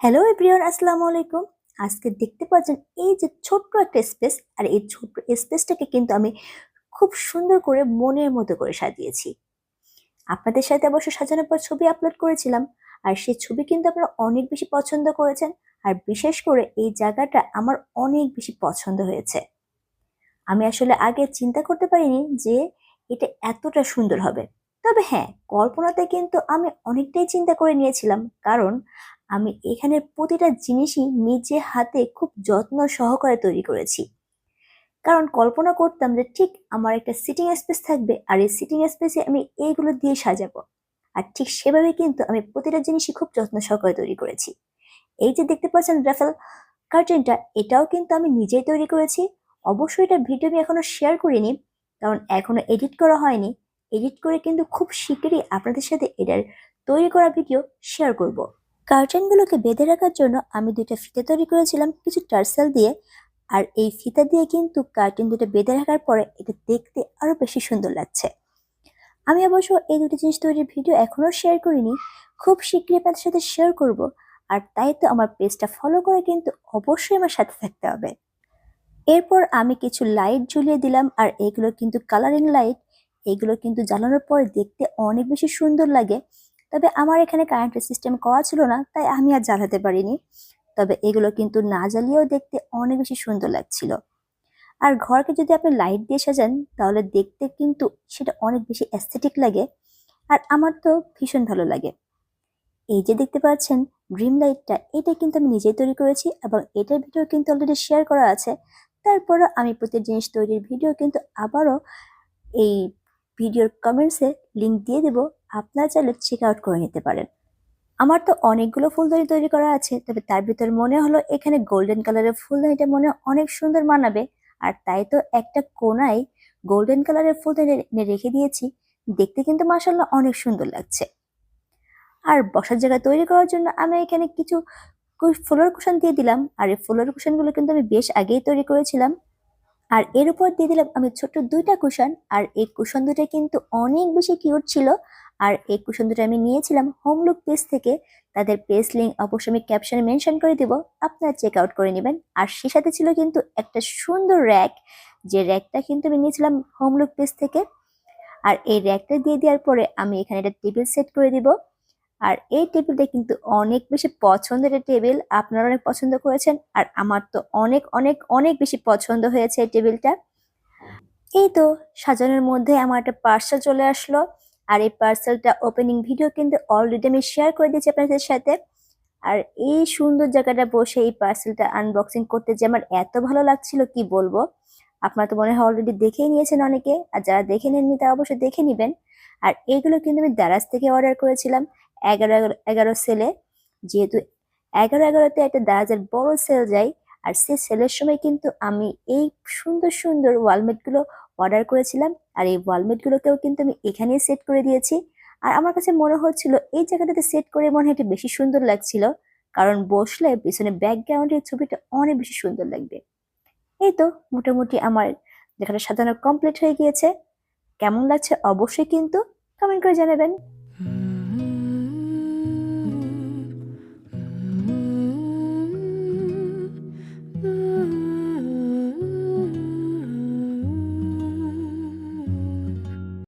Hello everyone, আসসালামু আলাইকুম। আজকে দেখতে পাচ্ছেন এই যে ছোট্ট একটা স্পেস, আর এই ছোট্ট স্পেসটাকে কিন্তু আমি খুব সুন্দর করে মনের মতো করে সাজিয়েছি। আপনাদের সাথে অবশ্য সাজানোর পর ছবি আপলোড করেছিলাম, আর সেই ছবি কিন্তু আপনারা অনেক বেশি পছন্দ করেছেন। আর বিশেষ করে এই জায়গাটা আমার অনেক বেশি পছন্দ হয়েছে। আমি আসলে আগে চিন্তা করতে পারিনি যে এটা এতটা সুন্দর হবে। তবে হ্যাঁ, কল্পনাতে কিন্তু আমি অনেকটাই চিন্তা করে নিয়েছিলাম, কারণ আমি এখানের প্রতিটা জিনিসই নিজে হাতে খুব যত্ন সহকারে তৈরি করেছি। কারণ কল্পনা করতাম যে ঠিক আমার একটা সিটিং স্পেস থাকবে, আর এই সিটিং স্পেসে আমি এইগুলো দিয়ে সাজাবো। আর ঠিক সেভাবে কিন্তু আমি প্রতিটা জিনিসই খুব যত্ন সহকারে তৈরি করেছি। এই যে দেখতে পাচ্ছেন রাফেল কার্টেনটা, এটাও কিন্তু আমি নিজেই তৈরি করেছি। অবশ্যই এটা ভিডিও আমি এখনো শেয়ার করিনি, কারণ এখনো এডিট করা হয়নি। এডিট করে কিন্তু খুব শিগগিরই আপনাদের সাথে এটার তৈরি করা ভিডিও শেয়ার করব। কার্টেনগুলোকে বেঁধে রাখার জন্য আমি দুইটা ফিতা তৈরি করেছিলাম কিছু টার্সেল দিয়ে। আর এই ফিতা দিয়ে কিন্তু কার্টেন দুটো বেঁধে রাখার পরে এটা দেখতে আরো বেশি সুন্দর লাগছে। আমি অবশ্য এই দুটো জিনিস তৈরির ভিডিও এখনো শেয়ার করিনি, খুব শীঘ্রই আপনাদের সাথে শেয়ার করব। আর তাই তো আমার পেজটা ফলো করে কিন্তু অবশ্যই আমার সাথে থাকতে হবে। এরপর আমি কিছু লাইট ঝুলিয়ে দিলাম, আর এগুলো কিন্তু কালারিং লাইট। এগুলো কিন্তু জ্বালানোর পর দেখতে অনেক বেশি সুন্দর লাগে। তবে আমার এখানে কারেন্টের সিস্টেম করা ছিল না, তাই আমি আর জ্বালাতে পারিনি। তবে এগুলো কিন্তু না জ্বালিয়েও দেখতে অনেক বেশি সুন্দর লাগছিল। আর ঘরকে যদি আপনি লাইট দিয়ে সাজান, তাহলে দেখতে কিন্তু সেটা অনেক বেশি অ্যাস্থেটিক লাগে। আর আমার তো ভীষণ ভালো লাগে। এই যে দেখতে পাচ্ছেন ড্রিম লাইটটা, এটা কিন্তু আমি নিজেই তৈরি করেছি, এবং এটার ভিডিও কিন্তু অলরেডি শেয়ার করা আছে। তারপরও আমি প্রতি জিনিস তৈরির ভিডিও কিন্তু আবারও এই ভিডিওর কমেন্টসে লিংক দিয়ে দেব, আপনারা চাইলে চেক আউট করে নিতে পারেন। আমার তো অনেকগুলো ফুলদানি তৈরি করা আছে, তবে তার ভিতর মনে হলো এখানে গোল্ডেন কালারের ফুলদানিটা মনে হয় অনেক সুন্দর মানাবে। আর তাই তো একটা কোনায় গোল্ডেন কালারের ফুলদানি রেখে দিয়েছি। দেখতে কিন্তু মাশাআল্লাহ অনেক সুন্দর লাগছে। আর বসার জায়গা তৈরি করার জন্য আমি এখানে কিছু ফ্লোর কুশন দিয়ে দিলাম, আর এই ফ্লোর কুশনগুলো কিন্তু আমি বেশ আগেই তৈরি করেছিলাম। আর এর উপর দিয়ে দিলাম আমি ছোট্ট দুইটা কুশন, আর এই কুশন দুটো কিন্তু অনেক বেশি কিউট ছিল। আর এই কুশন দুটো আমি নিয়েছিলাম হোমলুক পেজ থেকে। তাদের পেজ লিঙ্ক অবশ্যই আমি ক্যাপশনে মেনশন করে দিব, আপনারা চেক আউট করে নেবেন। আর সে সাথে ছিল কিন্তু একটা সুন্দর র্যাক, যে র্যাকটা কিন্তু আমি নিয়েছিলাম হোমলুক পেজ থেকে। আর এই র্যাকটা দিয়ে দেওয়ার পরে আমি এখানে একটা টেবিল সেট করে দিব। আর এই টেবিলটা কিন্তু অনেক বেশি পছন্দের একটা টেবিল, আপনারা অনেক পছন্দ করেছেন, আর আমার তো অনেক অনেক অনেক বেশি পছন্দ হয়েছে এই টেবিলটা। এই তো সাজানোর মধ্যে আমার একটা পার্সেল চলে আসলো। আর এই পার্সেলটা ওপেনিং ভিডিও কিন্তু অলরেডি আমি শেয়ার করে দিয়েছি আপনাদের সাথে। আর এই সুন্দর জায়গাটা বসে এই পার্সেলটা আনবক্সিং করতে যে আমার এত ভালো লাগছিল কি বলবো। আপনারা তো মনে হয় অলরেডি দেখেই নিয়েছেন অনেকে, আর যারা দেখে নেননি তারা অবশ্যই দেখে নেবেন। আর এগুলো কিন্তু আমি দারাজ থেকে অর্ডার করেছিলাম 11/11 সেলে। যেহেতু 11/11-তে একটা দারাজের বড় সেল যায়, আর সেই সেলের সময় কিন্তু আমি এই সুন্দর সুন্দর ওয়ালমেটগুলো অর্ডার করেছিলাম। আর এই ওয়ালমেটগুলোকেও কিন্তু আমি এখানেই সেট করে দিয়েছি। আর আমার কাছে মনে হচ্ছিল এই জায়গাটাতে সেট করে মনে হয় এটা বেশি সুন্দর লাগছিল, কারণ বসলে পিছনে ব্যাকগ্রাউন্ডের ছবিটা অনেক বেশি সুন্দর লাগবে। এই তো মোটামুটি আমার জায়গাটা সাজানো কমপ্লিট হয়ে গিয়েছে। কেমন লাগছে অবশ্যই কিন্তু কমেন্ট করে জানাবেন।